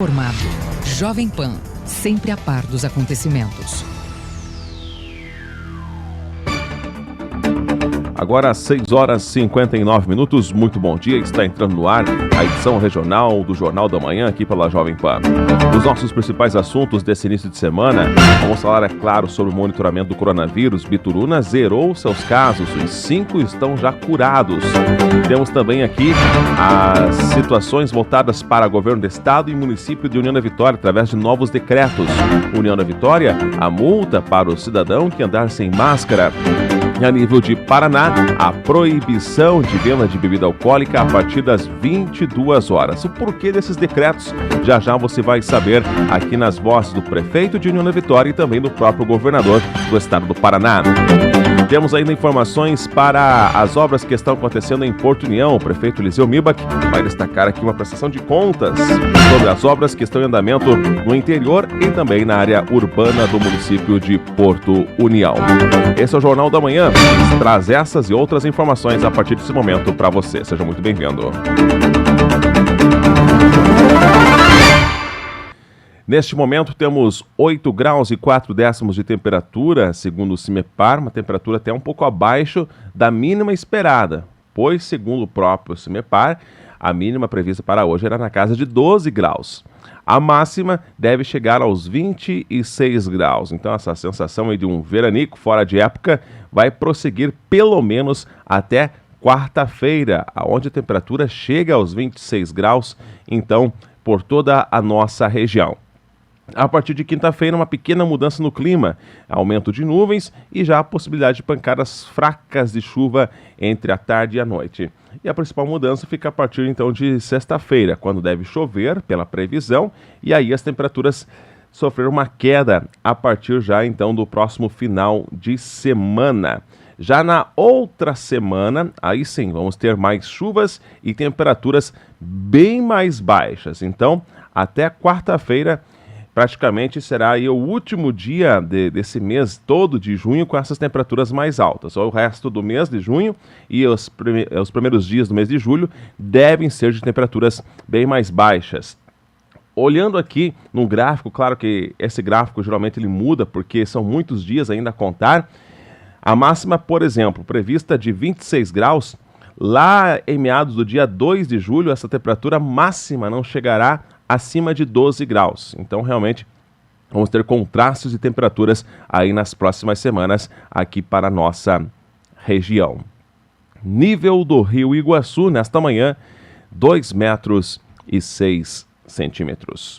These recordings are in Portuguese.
Formado. Jovem Pan, sempre a par dos acontecimentos. Agora às 6h59, muito bom dia, está entrando no ar a edição regional do Jornal da Manhã aqui pela Jovem Pan. Os nossos principais assuntos desse início de semana, vamos falar, é claro, sobre o monitoramento do coronavírus. Bituruna zerou seus casos, os 5 estão já curados. Temos também aqui as situações voltadas para o governo do estado e município de União da Vitória, através de novos decretos. União da Vitória, a multa para o cidadão que andar sem máscara. E a nível de Paraná, a proibição de venda de bebida alcoólica a partir das 22 horas. O porquê desses decretos, já já você vai saber aqui nas vozes do prefeito de União da Vitória e também do próprio governador do estado do Paraná. Temos ainda informações para as obras que estão acontecendo em Porto União. O prefeito Eliseu Mibach vai destacar aqui uma prestação de contas sobre as obras que estão em andamento no interior e também na área urbana do município de Porto União. Esse é o Jornal da Manhã. Traz essas e outras informações a partir desse momento para você. Seja muito bem-vindo. Neste momento temos 8 graus e 4 décimos de temperatura, segundo o CIMEPAR, uma temperatura até um pouco abaixo da mínima esperada, pois, segundo o próprio CIMEPAR, a mínima prevista para hoje era na casa de 12 graus. A máxima deve chegar aos 26 graus. Então essa sensação aí de um veranico fora de época vai prosseguir pelo menos até quarta-feira, onde a temperatura chega aos 26 graus, então, por toda a nossa região. A partir de quinta-feira, uma pequena mudança no clima, aumento de nuvens e já a possibilidade de pancadas fracas de chuva entre a tarde e a noite. E a principal mudança fica a partir então de sexta-feira, quando deve chover pela previsão, e aí as temperaturas sofrer uma queda a partir já então do próximo final de semana. Já na outra semana, aí sim, vamos ter mais chuvas e temperaturas bem mais baixas. Então, até quarta-feira, praticamente será aí o último dia desse mês todo de junho com essas temperaturas mais altas. O resto do mês de junho e os primeiros dias do mês de julho devem ser de temperaturas bem mais baixas. Olhando aqui no gráfico, claro que esse gráfico geralmente ele muda porque são muitos dias ainda a contar. A máxima, por exemplo, prevista de 26 graus, lá em meados do dia 2 de julho, essa temperatura máxima não chegará acima de 12 graus. Então, realmente, vamos ter contrastes de temperaturas aí nas próximas semanas aqui para a nossa região. Nível do Rio Iguaçu, nesta manhã, 2 metros e 6 centímetros.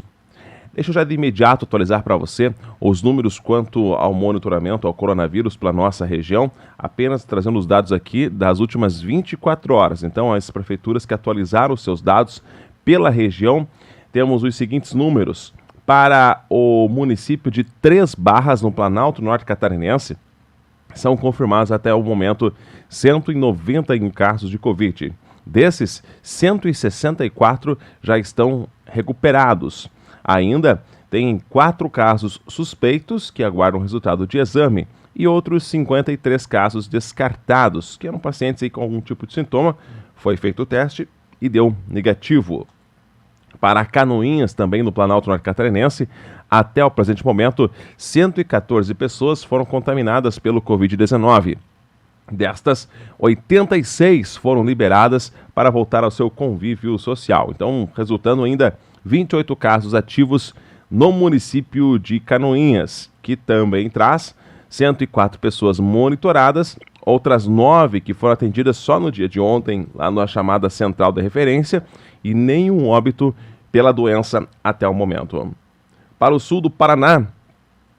Deixa eu já de imediato atualizar para você os números quanto ao monitoramento ao coronavírus pela nossa região, apenas trazendo os dados aqui das últimas 24 horas. Então, as prefeituras que atualizaram os seus dados pela região, temos os seguintes números. Para o município de Três Barras, no Planalto Norte Catarinense, são confirmados até o momento 191 casos de Covid. Desses, 164 já estão recuperados. Ainda tem 4 casos suspeitos que aguardam resultado de exame e outros 53 casos descartados, que eram pacientes aí com algum tipo de sintoma. Foi feito o teste e deu negativo. Para Canoinhas, também no Planalto Norte Catarinense, até o presente momento, 114 pessoas foram contaminadas pelo Covid-19. Destas, 86 foram liberadas para voltar ao seu convívio social. Então, resultando ainda 28 casos ativos no município de Canoinhas, que também traz 104 pessoas monitoradas, outras 9 que foram atendidas só no dia de ontem, lá na chamada Central de Referência, e nenhum óbito pela doença até o momento. Para o sul do Paraná,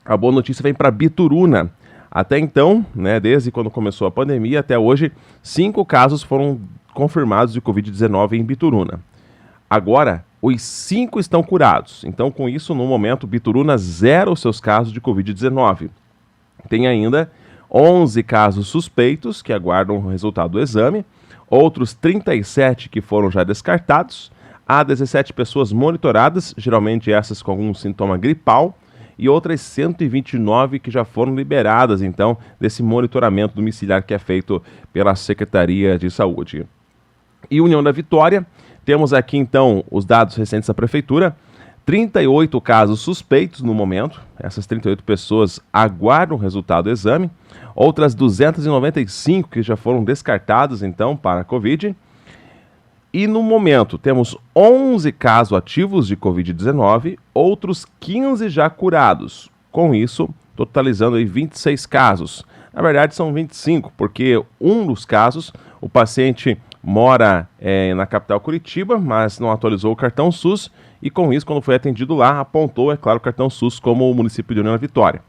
a boa notícia vem para Bituruna. Até então, desde quando começou a pandemia até hoje, 5 casos foram confirmados de Covid-19 em Bituruna. Agora, os 5 estão curados. Então, com isso, no momento, Bituruna zera os seus casos de Covid-19. Tem ainda 11 casos suspeitos que aguardam o resultado do exame, outros 37 que foram já descartados, há 17 pessoas monitoradas, geralmente essas com algum sintoma gripal, e outras 129 que já foram liberadas, então, desse monitoramento domiciliar que é feito pela Secretaria de Saúde. E União da Vitória, temos aqui, então, os dados recentes da Prefeitura. 38 casos suspeitos no momento. Essas 38 pessoas aguardam o resultado do exame. Outras 295 que já foram descartadas, então, para a Covid. E no momento temos 11 casos ativos de Covid-19, outros 15 já curados. Com isso, totalizando aí 26 casos. Na verdade, são 25, porque um dos casos, o paciente mora na capital Curitiba, mas não atualizou o cartão SUS, e com isso, quando foi atendido lá, apontou, é claro, o cartão SUS como o município de União da Vitória.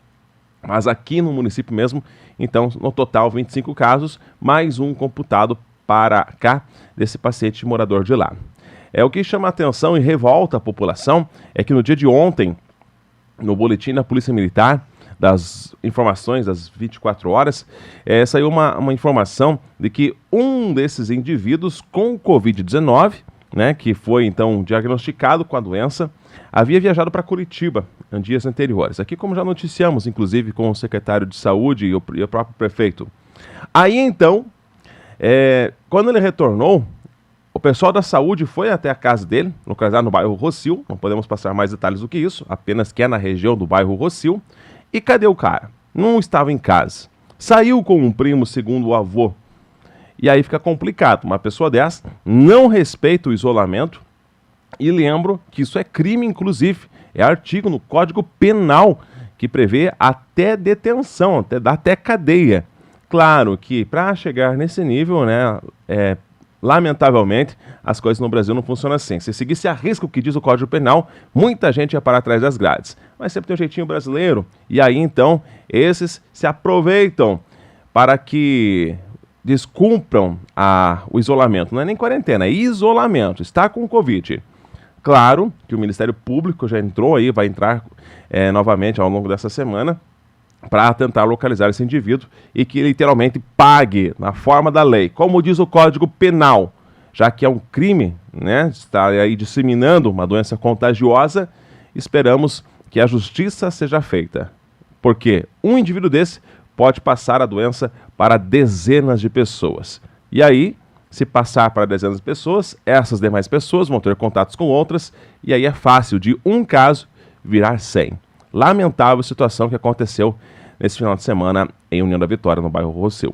Mas aqui no município mesmo, então, no total, 25 casos, mais um computado para cá desse paciente morador de lá. O que chama a atenção e revolta a população é que no dia de ontem, no boletim da Polícia Militar, das informações das 24 horas, saiu uma informação de que um desses indivíduos com Covid-19, né, que foi então diagnosticado com a doença, havia viajado para Curitiba em dias anteriores. Aqui, como já noticiamos, inclusive com o secretário de Saúde e o próprio prefeito. Aí então, quando ele retornou, o pessoal da saúde foi até a casa dele, localizado no bairro Rossio, não podemos passar mais detalhes do que isso, apenas que é na região do bairro Rossio. E cadê o cara? Não estava em casa. Saiu com um primo, segundo o avô. E aí fica complicado. Uma pessoa dessa não respeita o isolamento. E lembro que isso é crime, inclusive. É artigo no Código Penal que prevê até detenção, até cadeia. Claro que para chegar nesse nível, né, lamentavelmente, as coisas no Brasil não funcionam assim. Se seguisse a risco o que diz o Código Penal, muita gente ia parar atrás das grades. Mas sempre tem um jeitinho brasileiro. E aí, então, esses se aproveitam para que descumpram o isolamento. Não é nem quarentena, é isolamento. Está com Covid. Claro que o Ministério Público já entrou aí, vai entrar novamente ao longo dessa semana, para tentar localizar esse indivíduo e que literalmente pague na forma da lei, como diz o Código Penal, já que é um crime, né, estar aí disseminando uma doença contagiosa. Esperamos que a justiça seja feita, porque um indivíduo desse pode passar a doença para dezenas de pessoas. E aí, se passar para dezenas de pessoas, essas demais pessoas vão ter contatos com outras, e aí é fácil de um caso virar 100. Lamentável situação que aconteceu nesse final de semana em União da Vitória, no bairro Rossio.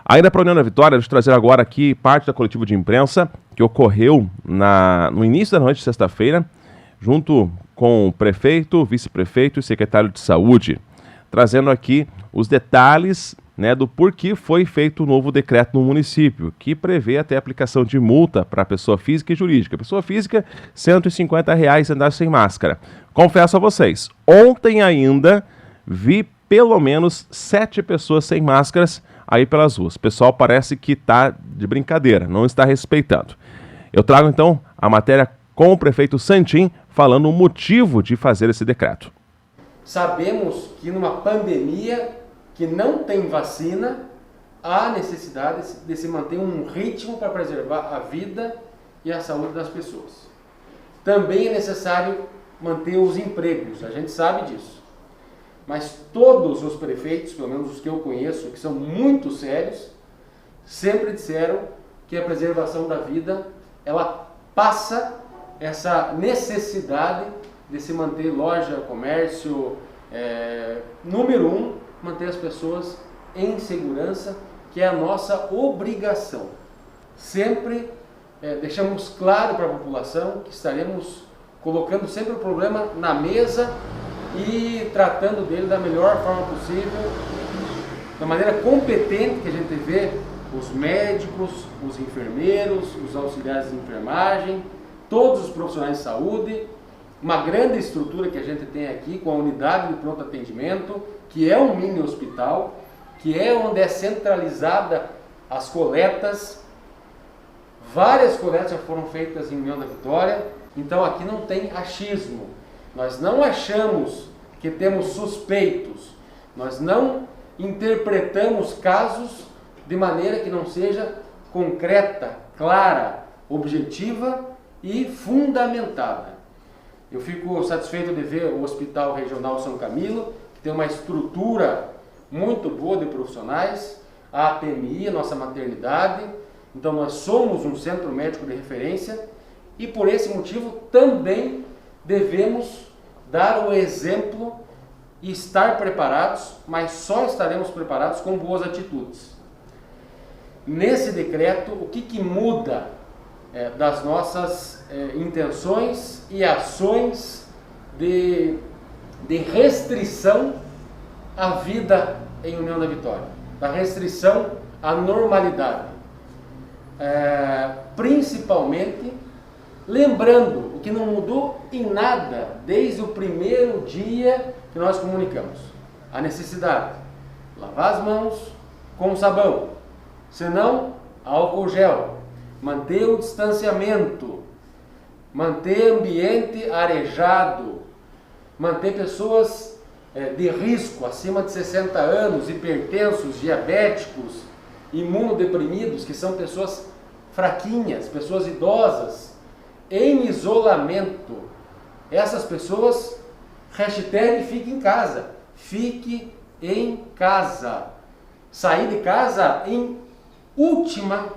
Ainda para a União da Vitória, deixa eu trazer agora aqui parte da coletiva de imprensa que ocorreu no início da noite de sexta-feira, junto com o prefeito, vice-prefeito e secretário de saúde, trazendo aqui os detalhes, né, do porquê foi feito o novo decreto no município, que prevê até a aplicação de multa para pessoa física e jurídica. Pessoa física, R$ 150 andar sem máscara. Confesso a vocês, ontem ainda vi pelo menos 7 pessoas sem máscaras aí pelas ruas. O pessoal parece que está de brincadeira, não está respeitando. Eu trago então a matéria com o prefeito Santin falando o motivo de fazer esse decreto. Sabemos que numa pandemia que não tem vacina, há necessidade de se manter um ritmo para preservar a vida e a saúde das pessoas. Também é necessário manter os empregos, a gente sabe disso. Mas todos os prefeitos, pelo menos os que eu conheço, que são muito sérios, sempre disseram que a preservação da vida, ela passa essa necessidade de se manter loja, comércio, número 1, manter as pessoas em segurança, que é a nossa obrigação. Sempre deixamos claro para a população que estaremos colocando sempre o problema na mesa e tratando dele da melhor forma possível, da maneira competente que a gente vê os médicos, os enfermeiros, os auxiliares de enfermagem, todos os profissionais de saúde, uma grande estrutura que a gente tem aqui com a unidade de pronto atendimento, que é um mini hospital, que é onde é centralizada as coletas. Várias coletas já foram feitas em União da Vitória, então aqui não tem achismo. Nós não achamos que temos suspeitos, nós não interpretamos casos de maneira que não seja concreta, clara, objetiva e fundamentada. Eu fico satisfeito de ver o Hospital Regional São Camilo, que tem uma estrutura muito boa de profissionais, a APMI, a nossa maternidade. Então nós somos um centro médico de referência e por esse motivo também devemos dar o exemplo e estar preparados, mas só estaremos preparados com boas atitudes. Nesse decreto, o que muda das nossas intenções e ações de restrição à vida em União da Vitória, da restrição à normalidade? Principalmente, lembrando o que não mudou em nada desde o primeiro dia que nós comunicamos: a necessidade de lavar as mãos com sabão, se não, álcool gel, manter o distanciamento, manter ambiente arejado, manter pessoas de risco acima de 60 anos, hipertensos, diabéticos, imunodeprimidos, que são pessoas fraquinhas, pessoas idosas, em isolamento. Essas pessoas, hashtag fique em casa, fique em casa. Sair de casa em última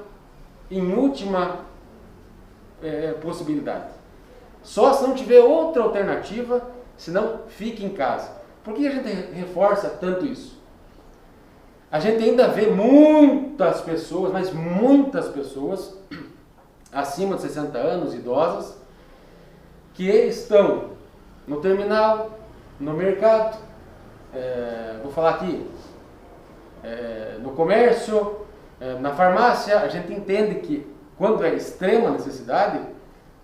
possibilidade. Só se não tiver outra alternativa, senão fique em casa. Por que a gente reforça tanto isso? A gente ainda vê muitas pessoas, mas muitas pessoas acima de 60 anos, idosas, que estão no terminal, no mercado, vou falar aqui, no comércio, na farmácia. A gente entende que quando é extrema necessidade,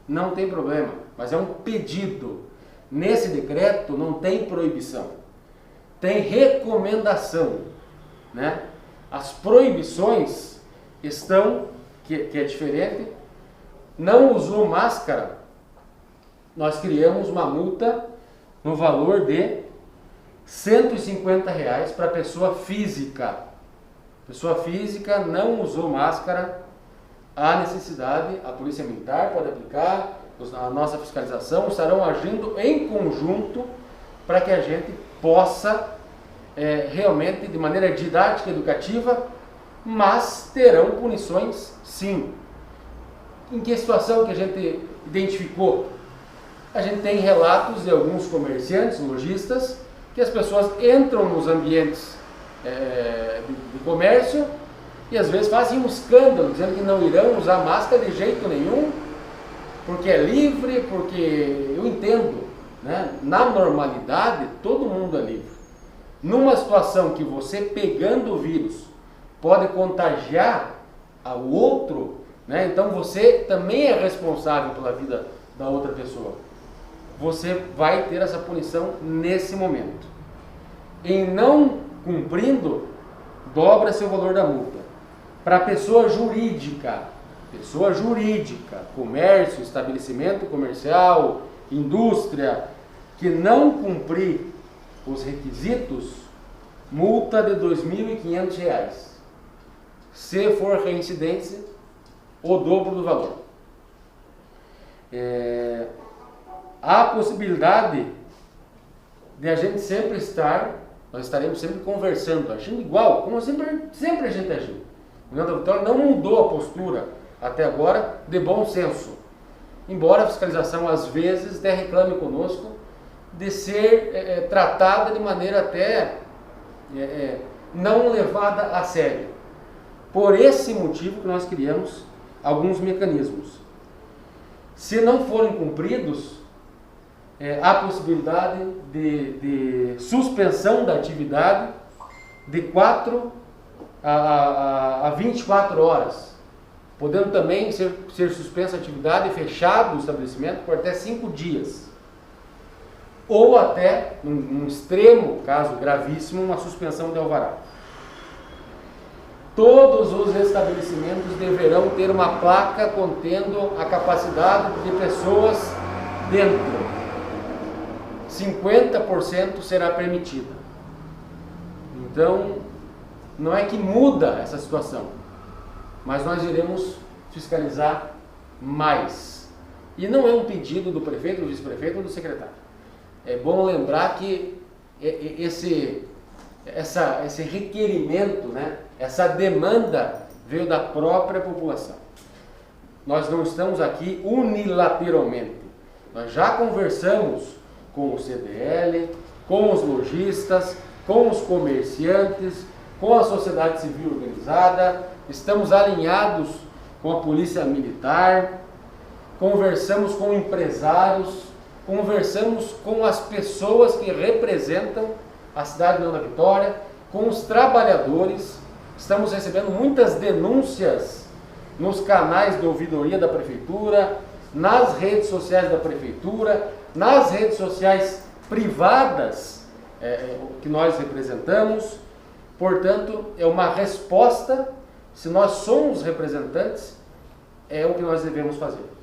não tem problema, mas é um pedido. Nesse decreto não tem proibição, tem recomendação, né? As proibições estão, que é diferente. Não usou máscara, nós criamos uma multa no valor de R$ 150 para pessoa física. Pessoa física não usou máscara, há necessidade, a Polícia Militar pode aplicar, a nossa fiscalização estarão agindo em conjunto para que a gente possa realmente, de maneira didática e educativa, mas terão punições sim. Em que situação que a gente identificou? A gente tem relatos de alguns comerciantes, lojistas, que as pessoas entram nos ambientes de comércio e às vezes fazem um escândalo, dizendo que não irão usar máscara de jeito nenhum, porque é livre, porque eu entendo, né? Na normalidade todo mundo é livre. Numa situação que você, pegando o vírus, pode contagiar ao outro, né? Então você também é responsável pela vida da outra pessoa. Você vai ter essa punição nesse momento. Em não cumprindo, dobra-se o valor da multa. Para pessoa jurídica, comércio, estabelecimento comercial, indústria, que não cumprir os requisitos, multa de R$ 2.500. Se for reincidência, o dobro do valor. Há possibilidade de a gente sempre nós estaremos sempre conversando, agindo igual, como sempre a gente agiu. O União da Vitória não mudou a postura até agora de bom senso. Embora a fiscalização às vezes até reclame conosco de ser tratada de maneira até não levada a sério. Por esse motivo que nós criamos alguns mecanismos. Se não forem cumpridos, há possibilidade de suspensão da atividade de 4 a 24 horas, podendo também ser suspensa a atividade e fechado o estabelecimento por até 5 dias, ou até, num extremo caso gravíssimo, uma suspensão de alvará. Todos os estabelecimentos deverão ter uma placa contendo a capacidade de pessoas dentro. 50% será permitida. Então, não é que muda essa situação, mas nós iremos fiscalizar mais. E não é um pedido do prefeito, do vice-prefeito ou do secretário. É bom lembrar que esse requerimento, né, essa demanda veio da própria população. Nós não estamos aqui unilateralmente. Nós já conversamos com o CDL, com os lojistas, com os comerciantes, com a sociedade civil organizada, estamos alinhados com a polícia militar, conversamos com empresários, conversamos com as pessoas que representam a cidade de União da Vitória, com os trabalhadores. Estamos recebendo muitas denúncias nos canais de ouvidoria da Prefeitura, nas redes sociais da Prefeitura, nas redes sociais privadas que nós representamos. Portanto, é uma resposta, se nós somos representantes, é o que nós devemos fazer.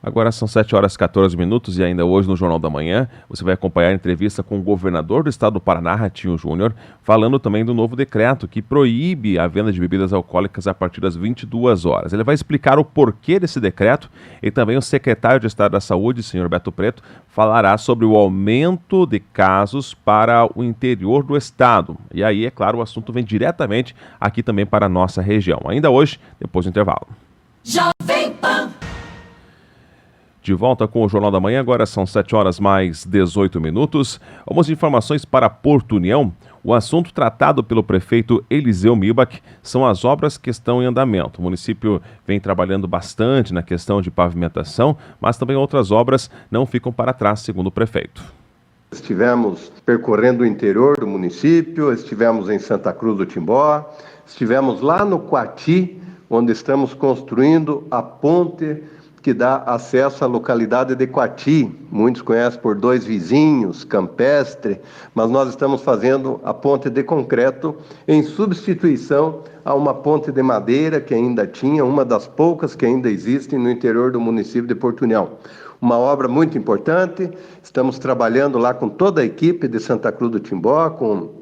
Agora são 7h14 e ainda hoje no Jornal da Manhã você vai acompanhar a entrevista com o governador do estado do Paraná, Ratinho Júnior, falando também do novo decreto que proíbe a venda de bebidas alcoólicas a partir das 22 horas. Ele vai explicar o porquê desse decreto e também o secretário de Estado da Saúde, senhor Beto Preto, falará sobre o aumento de casos para o interior do estado. E aí, é claro, o assunto vem diretamente aqui também para a nossa região. Ainda hoje, depois do intervalo. Jovem Pan. De volta com o Jornal da Manhã, agora são 7h18. Vamos de informações para Porto União. O assunto tratado pelo prefeito Eliseu Mibach são as obras que estão em andamento. O município vem trabalhando bastante na questão de pavimentação, mas também outras obras não ficam para trás, segundo o prefeito. Estivemos percorrendo o interior do município, estivemos em Santa Cruz do Timbó, estivemos lá no Coati, onde estamos construindo a ponte que dá acesso à localidade de Coati. Muitos conhecem por dois vizinhos, Campestre, mas nós estamos fazendo a ponte de concreto em substituição a uma ponte de madeira que ainda tinha, uma das poucas que ainda existem no interior do município de Porto União. Uma obra muito importante, estamos trabalhando lá com toda a equipe de Santa Cruz do Timbó, com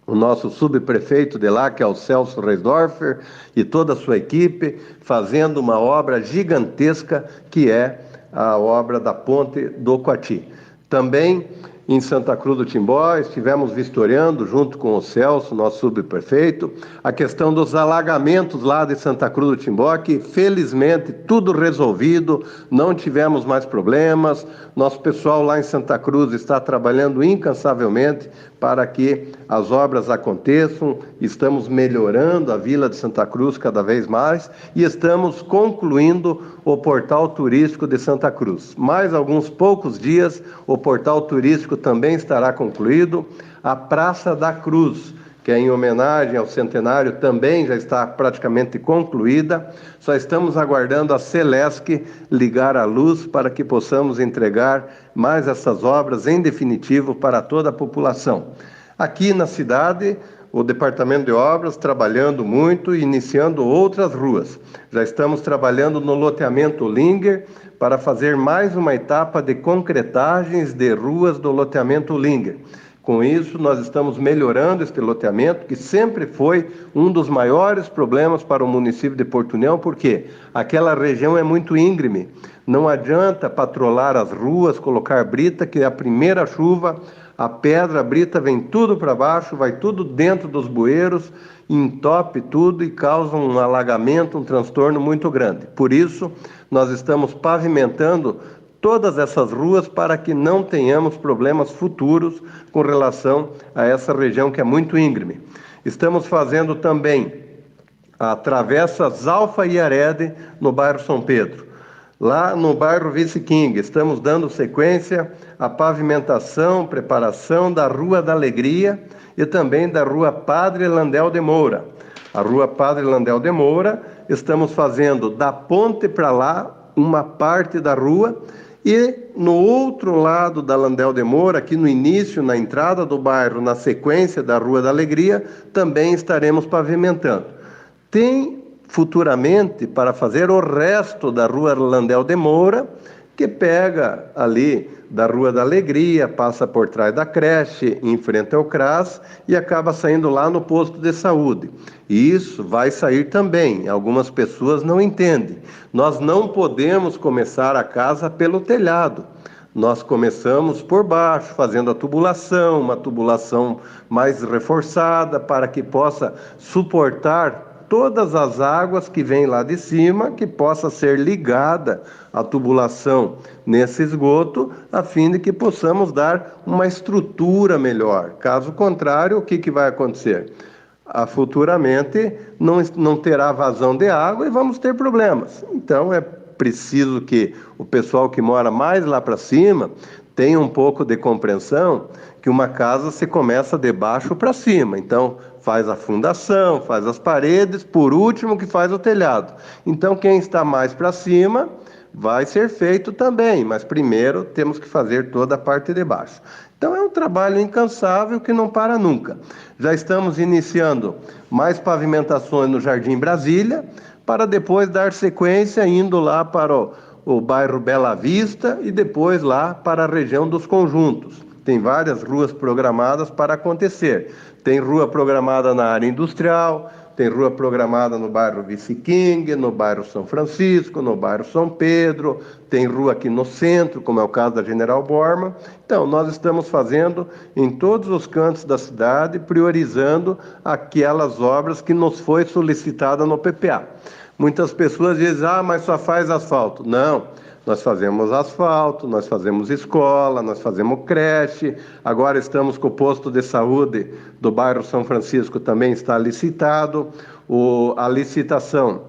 o nosso subprefeito de lá, que é o Celso Reisdorfer, e toda a sua equipe, fazendo uma obra gigantesca, que é a obra da ponte do Coati. Também em Santa Cruz do Timbó, estivemos vistoriando, junto com o Celso, nosso subprefeito, a questão dos alagamentos lá de Santa Cruz do Timbó, que felizmente tudo resolvido, não tivemos mais problemas. Nosso pessoal lá em Santa Cruz está trabalhando incansavelmente para que as obras aconteçam. Estamos melhorando a Vila de Santa Cruz cada vez mais e estamos concluindo o portal turístico de Santa Cruz. Mais alguns poucos dias, o portal turístico também estará concluído. A Praça da Cruz, que é em homenagem ao centenário, também já está praticamente concluída. Só estamos aguardando a Celesc ligar a luz para que possamos entregar mais essas obras em definitivo para toda a população. Aqui na cidade, o Departamento de Obras trabalhando muito e iniciando outras ruas. Já estamos trabalhando no loteamento Linger para fazer mais uma etapa de concretagens de ruas do loteamento Linger. Com isso, nós estamos melhorando este loteamento, que sempre foi um dos maiores problemas para o município de Porto União, porque aquela região é muito íngreme. Não adianta patrolar as ruas, colocar brita, que a primeira chuva, a pedra, a brita vem tudo para baixo, vai tudo dentro dos bueiros, entope tudo e causa um alagamento, um transtorno muito grande. Por isso, nós estamos pavimentando todas essas ruas para que não tenhamos problemas futuros com relação a essa região que é muito íngreme. Estamos fazendo também a travessa Zalfa e Arede no bairro São Pedro. Lá no bairro Vice King, estamos dando sequência à pavimentação, preparação da Rua da Alegria e também da Rua Padre Landel de Moura. A Rua Padre Landel de Moura, estamos fazendo da ponte para lá uma parte da rua e no outro lado da Landel de Moura, aqui no início, na entrada do bairro, na sequência da Rua da Alegria, também estaremos pavimentando. Tem futuramente para fazer o resto da Rua Landel de Moura, que pega ali da Rua da Alegria, passa por trás da creche, em frente ao CRAS e acaba saindo lá no posto de saúde. E isso vai sair também, algumas pessoas não entendem. Nós não podemos começar a casa pelo telhado. Nós começamos por baixo, fazendo a tubulação, uma tubulação mais reforçada para que possa suportar todas as águas que vêm lá de cima, que possa ser ligada à tubulação nesse esgoto, a fim de que possamos dar uma estrutura melhor. Caso contrário, o que vai acontecer? Futuramente não terá vazão de água e vamos ter problemas. Então é preciso que o pessoal que mora mais lá para cima tenha um pouco de compreensão que uma casa se começa de baixo para cima. Então faz a fundação, faz as paredes, por último que faz o telhado. Então quem está mais para cima vai ser feito também, mas primeiro temos que fazer toda a parte de baixo. Então é um trabalho incansável que não para nunca. Já estamos iniciando mais pavimentações no Jardim Brasília, para depois dar sequência indo lá para o bairro Bela Vista e depois lá para a região dos Conjuntos. Tem várias ruas programadas para acontecer. Tem rua programada na área industrial, tem rua programada no bairro Vice-King, no bairro São Francisco, no bairro São Pedro, tem rua aqui no centro, como é o caso da General Bormann. Então, nós estamos fazendo em todos os cantos da cidade, priorizando aquelas obras que nos foi solicitada no PPA. Muitas pessoas dizem, mas só faz asfalto. Não, nós fazemos asfalto, nós fazemos escola, nós fazemos creche, agora estamos com o posto de saúde do bairro São Francisco, também está licitado. A licitação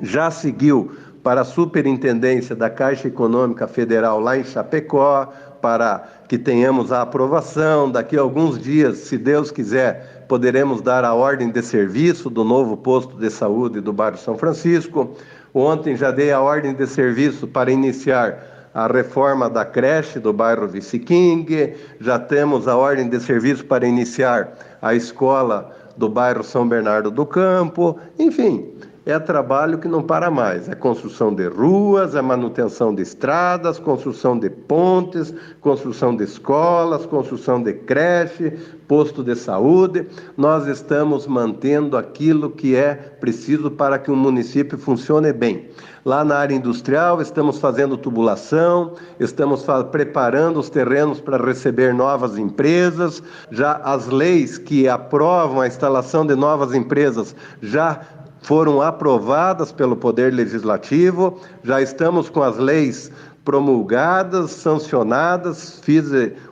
já seguiu para a Superintendência da Caixa Econômica Federal lá em Chapecó, para que tenhamos a aprovação. Daqui a alguns dias, se Deus quiser, poderemos dar a ordem de serviço do novo posto de saúde do bairro São Francisco. Ontem já dei a ordem de serviço para iniciar a reforma da creche do bairro Vice-King, já temos a ordem de serviço para iniciar a escola do bairro São Bernardo do Campo, enfim, é trabalho que não para mais, é construção de ruas, é manutenção de estradas, construção de pontes, construção de escolas, construção de creche, posto de saúde. Nós estamos mantendo aquilo que é preciso para que o município funcione bem. Lá na área industrial estamos fazendo tubulação, estamos preparando os terrenos para receber novas empresas, já as leis que aprovam a instalação de novas empresas já foram aprovadas pelo Poder Legislativo, já estamos com as leis promulgadas, sancionadas,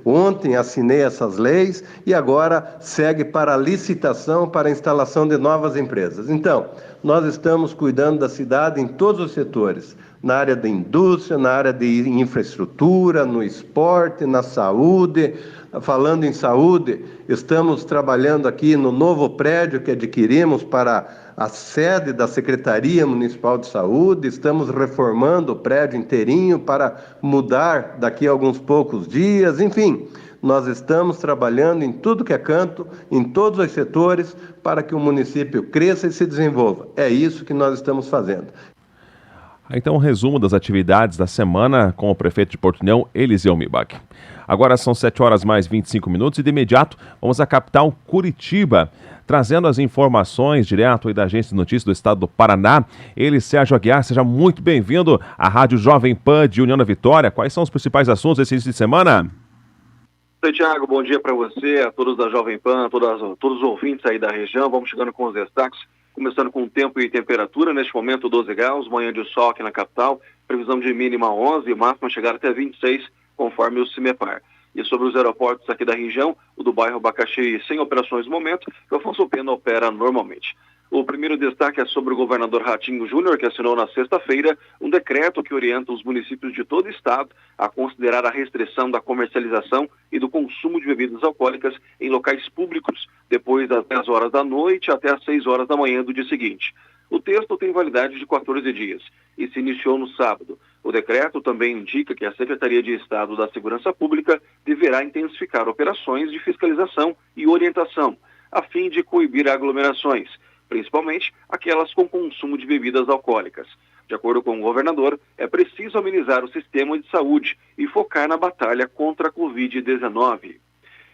ontem assinei essas leis e agora segue para a licitação para a instalação de novas empresas. Então, nós estamos cuidando da cidade em todos os setores, na área da indústria, na área de infraestrutura, no esporte, na saúde. Falando em saúde, estamos trabalhando aqui no novo prédio que adquirimos para a sede da Secretaria Municipal de Saúde, estamos reformando o prédio inteirinho para mudar daqui a alguns poucos dias, enfim, nós estamos trabalhando em tudo que é canto, em todos os setores, para que o município cresça e se desenvolva. É isso que nós estamos fazendo. Então, um resumo das atividades da semana com o prefeito de Porto União, Eliseu Mibach. Agora são 7h mais 25 e de imediato vamos à capital Curitiba, trazendo as informações direto aí da Agência de Notícias do Estado do Paraná. Ele, Sérgio Aguiar, seja muito bem-vindo à Rádio Jovem Pan de União da Vitória. Quais são os principais assuntos desse início de semana? Oi, Thiago, bom dia para você, a todos da Jovem Pan, todos os ouvintes aí da região. Vamos chegando com os destaques, começando com tempo e temperatura. Neste momento 12 graus, manhã de sol aqui na capital, previsão de mínima 11 e máxima chegar até 26, conforme o CIMEPAR. E sobre os aeroportos aqui da região, o do bairro Abacaxi sem operações no momento, o Afonso Pena opera normalmente. O primeiro destaque é sobre o governador Ratinho Júnior, que assinou na sexta-feira um decreto que orienta os municípios de todo o estado a considerar a restrição da comercialização e do consumo de bebidas alcoólicas em locais públicos, depois das 10 horas da noite até as 6 horas da manhã do dia seguinte. O texto tem validade de 14 dias e se iniciou no sábado. O decreto também indica que a Secretaria de Estado da Segurança Pública deverá intensificar operações de fiscalização e orientação, a fim de coibir aglomerações, principalmente aquelas com consumo de bebidas alcoólicas. De acordo com o governador, é preciso amenizar o sistema de saúde e focar na batalha contra a Covid-19.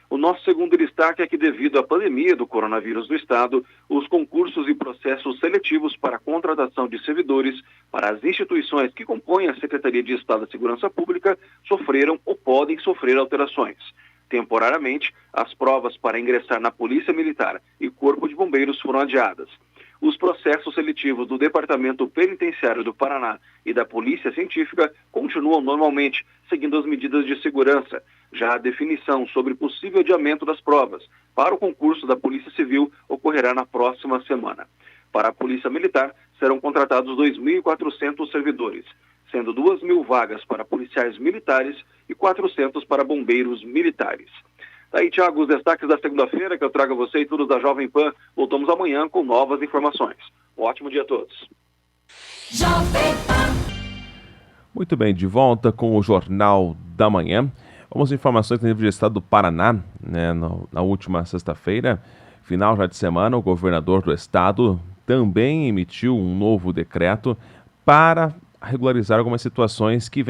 O nosso segundo destaque é que, devido à pandemia do coronavírus no estado, os concursos e processos seletivos para a contratação de servidores para as instituições que compõem a Secretaria de Estado da Segurança Pública sofreram ou podem sofrer alterações. Temporariamente, as provas para ingressar na Polícia Militar e Corpo de Bombeiros foram adiadas. os processos seletivos do Departamento Penitenciário do Paraná e da Polícia Científica continuam normalmente, seguindo as medidas de segurança. Já a definição sobre possível adiamento das provas para o concurso da Polícia Civil ocorrerá na próxima semana. Para a Polícia Militar, serão contratados 2.400 servidores, sendo 2.000 vagas para policiais militares e 400 para bombeiros militares. Daí, Thiago, os destaques da segunda-feira que eu trago a você e todos da Jovem Pan. Voltamos amanhã com novas informações. Um ótimo dia a todos. Muito bem, de volta com o Jornal da Manhã. Vamos a informações do nível de estado do Paraná, né, na última sexta-feira, final já de semana, o governador do estado também emitiu um novo decreto para regularizar algumas situações que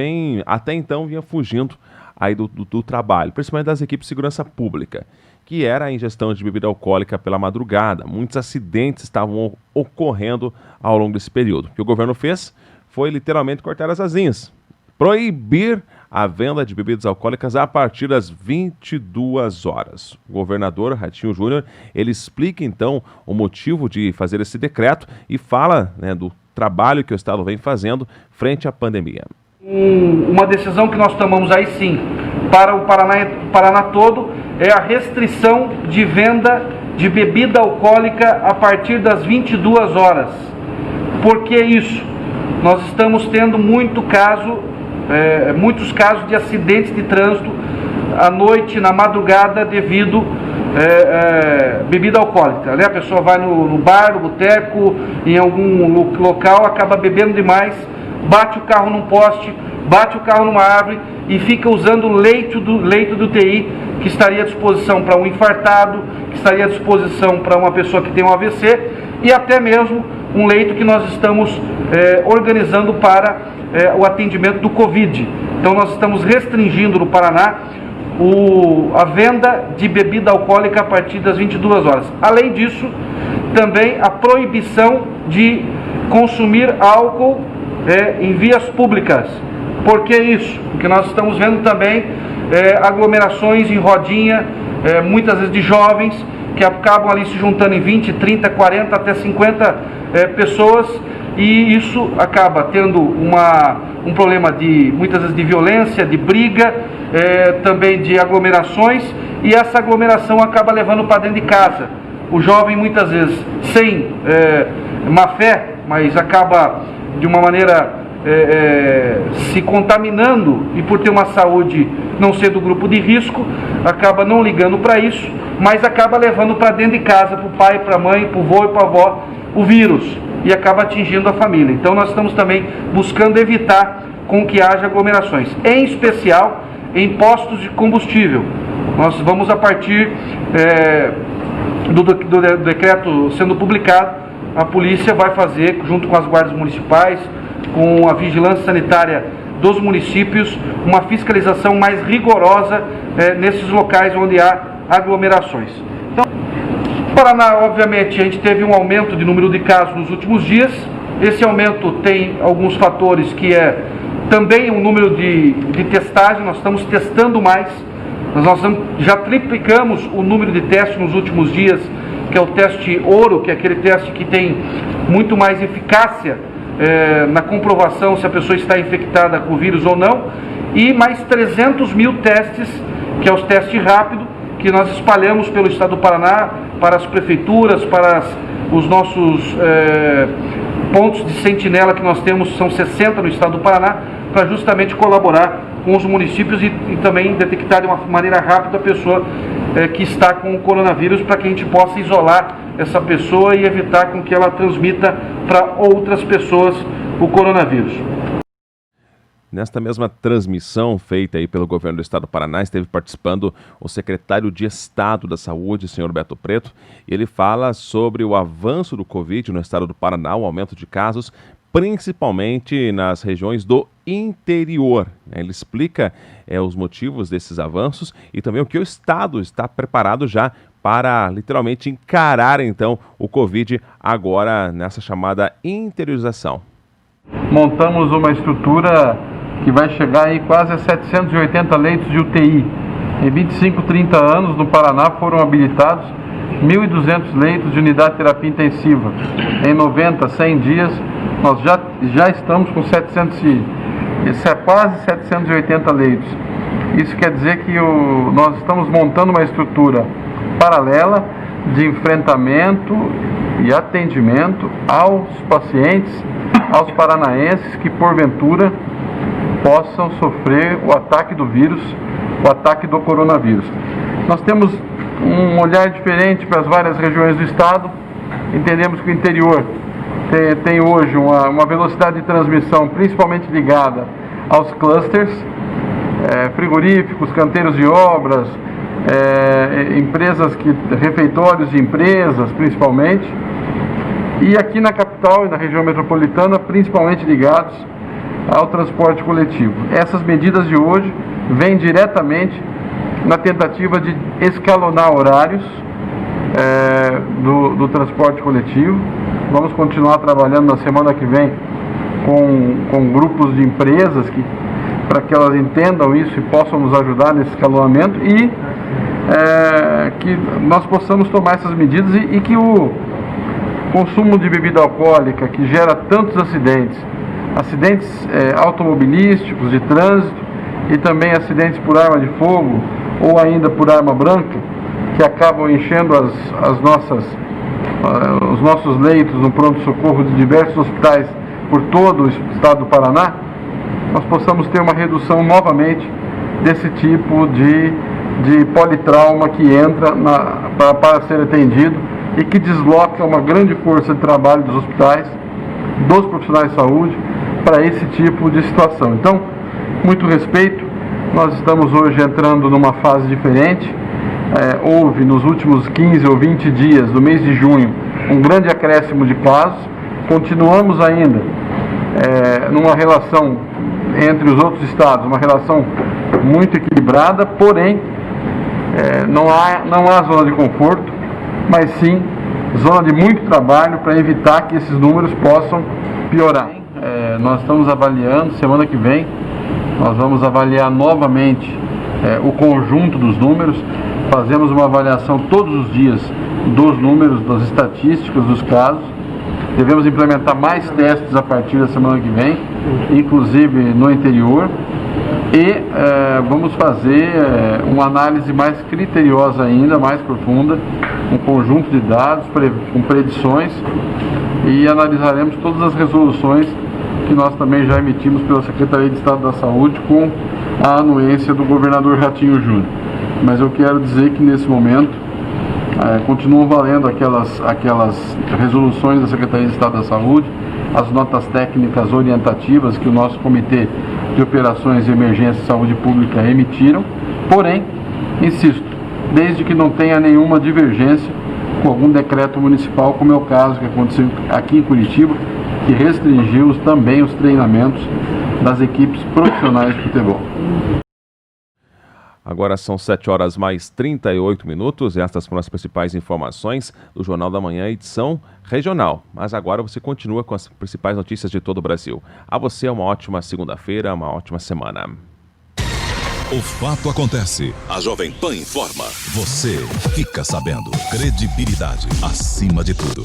até então vinham fugindo aí do trabalho, principalmente das equipes de segurança pública, que era a ingestão de bebida alcoólica pela madrugada. Muitos acidentes estavam ocorrendo ao longo desse período. O que o governo fez foi literalmente cortar as asinhas, proibir a venda de bebidas alcoólicas a partir das 22 horas. O governador Ratinho Júnior, ele explica então o motivo de fazer esse decreto e fala, né, do trabalho que o Estado vem fazendo frente à pandemia. Uma decisão que nós tomamos aí sim, para o Paraná todo, é a restrição de venda de bebida alcoólica a partir das 22 horas. Por que isso? Nós estamos tendo muitos casos de acidentes de trânsito à noite, na madrugada, devido bebida alcoólica. Ali a pessoa vai no bar, no boteco, em algum local, acaba bebendo demais, bate o carro num poste, bate o carro numa árvore e fica usando o leito do UTI, que estaria à disposição para um infartado, que estaria à disposição para uma pessoa que tem um AVC, e até mesmo um leito que nós estamos organizando para o atendimento do Covid. Então nós estamos restringindo no Paraná a venda de bebida alcoólica a partir das 22 horas. Além disso, também a proibição de consumir álcool em vias públicas. Por que isso? Porque nós estamos vendo também aglomerações em rodinha, muitas vezes de jovens, que acabam ali se juntando em 20, 30, 40, até 50 pessoas, e isso acaba tendo um problema muitas vezes de violência, de briga, também de aglomerações, e essa aglomeração acaba levando para dentro de casa. O jovem muitas vezes sem má fé, mas acaba de uma maneira se contaminando, e por ter uma saúde, não ser do grupo de risco, acaba não ligando para isso, mas acaba levando para dentro de casa, para o pai, para a mãe, para o vô e para a avó, o vírus, e acaba atingindo a família. Então nós estamos também buscando evitar com que haja aglomerações, em especial em postos de combustível. Nós vamos, a partir do decreto sendo publicado, a polícia vai fazer, junto com as guardas municipais, com a vigilância sanitária dos municípios, uma fiscalização mais rigorosa nesses locais onde há aglomerações. Então, no Paraná, obviamente, a gente teve um aumento de número de casos nos últimos dias. Esse aumento tem alguns fatores, que é também o número de testagem. Nós estamos testando mais. Nós já triplicamos o número de testes nos últimos dias, que é o teste ouro, que é aquele teste que tem muito mais eficácia na comprovação se a pessoa está infectada com o vírus ou não, e mais 300 mil testes, que é os testes rápidos, que nós espalhamos pelo estado do Paraná, para as prefeituras, para os nossos pontos de sentinela que nós temos, são 60 no estado do Paraná, para justamente colaborar com os municípios e também detectar de uma maneira rápida a pessoa que está com o coronavírus, para que a gente possa isolar essa pessoa e evitar com que ela transmita para outras pessoas o coronavírus. Nesta mesma transmissão feita aí pelo governo do estado do Paraná, esteve participando o secretário de Estado da Saúde, senhor Beto Preto, e ele fala sobre o avanço do Covid no estado do Paraná, o aumento de casos, principalmente nas regiões do interior. Ele explica os motivos desses avanços e também o que o estado está preparado já para literalmente encarar então o Covid agora nessa chamada interiorização. Montamos uma estrutura que vai chegar aí quase a 780 leitos de UTI. Em 25, 30 anos no Paraná foram habilitados 1.200 leitos de unidade de terapia intensiva. Em 90, 100 dias, nós já estamos com quase 780 leitos. Isso quer dizer que nós estamos montando uma estrutura paralela de enfrentamento e atendimento aos pacientes, aos paranaenses que porventura possam sofrer o ataque do vírus, o ataque do coronavírus. Nós temos um olhar diferente para as várias regiões do estado. Entendemos que o interior tem hoje uma velocidade de transmissão principalmente ligada aos clusters, frigoríficos, canteiros de obras, refeitórios de empresas principalmente, e aqui na capital e na região metropolitana principalmente ligados ao transporte coletivo. Essas medidas de hoje vêm diretamente na tentativa de escalonar horários do transporte coletivo. Vamos continuar trabalhando na semana que vem com grupos de empresas para que elas entendam isso e possam nos ajudar nesse escalonamento e que nós possamos tomar essas medidas e que o consumo de bebida alcoólica, que gera tantos acidentes automobilísticos, de trânsito e também acidentes por arma de fogo ou ainda por arma branca, que acabam enchendo os nossos leitos no pronto-socorro de diversos hospitais por todo o estado do Paraná, nós possamos ter uma redução novamente desse tipo de politrauma que entra para ser atendido e que desloca uma grande força de trabalho dos hospitais, dos profissionais de saúde, para esse tipo de situação. Então, muito respeito, nós estamos hoje entrando numa fase diferente. Houve nos últimos 15 ou 20 dias do mês de junho um grande acréscimo de casos. Continuamos ainda numa relação entre os outros estados, uma relação muito equilibrada, porém não há zona de conforto, mas sim zona de muito trabalho para evitar que esses números possam piorar. Nós estamos avaliando, semana que vem, nós vamos avaliar novamente o conjunto dos números. Fazemos uma avaliação todos os dias dos números, das estatísticas, dos casos. Devemos implementar mais testes a partir da semana que vem, inclusive no interior. E vamos fazer uma análise mais criteriosa ainda, mais profunda, um conjunto de dados com predições, e analisaremos todas as resoluções que nós também já emitimos pela Secretaria de Estado da Saúde com a anuência do governador Ratinho Júnior. Mas eu quero dizer que nesse momento continuam valendo aquelas resoluções da Secretaria de Estado da Saúde, as notas técnicas orientativas que o nosso Comitê de Operações de Emergência e Saúde Pública emitiram. Porém, insisto, desde que não tenha nenhuma divergência com algum decreto municipal, como é o caso que aconteceu aqui em Curitiba, que restringiu também os treinamentos das equipes profissionais de futebol. Agora são 7h mais 38. Estas foram as principais informações do Jornal da Manhã, edição regional. Mas agora você continua com as principais notícias de todo o Brasil. A você uma ótima segunda-feira, uma ótima semana. O fato acontece. A Jovem Pan informa. Você fica sabendo. Credibilidade acima de tudo.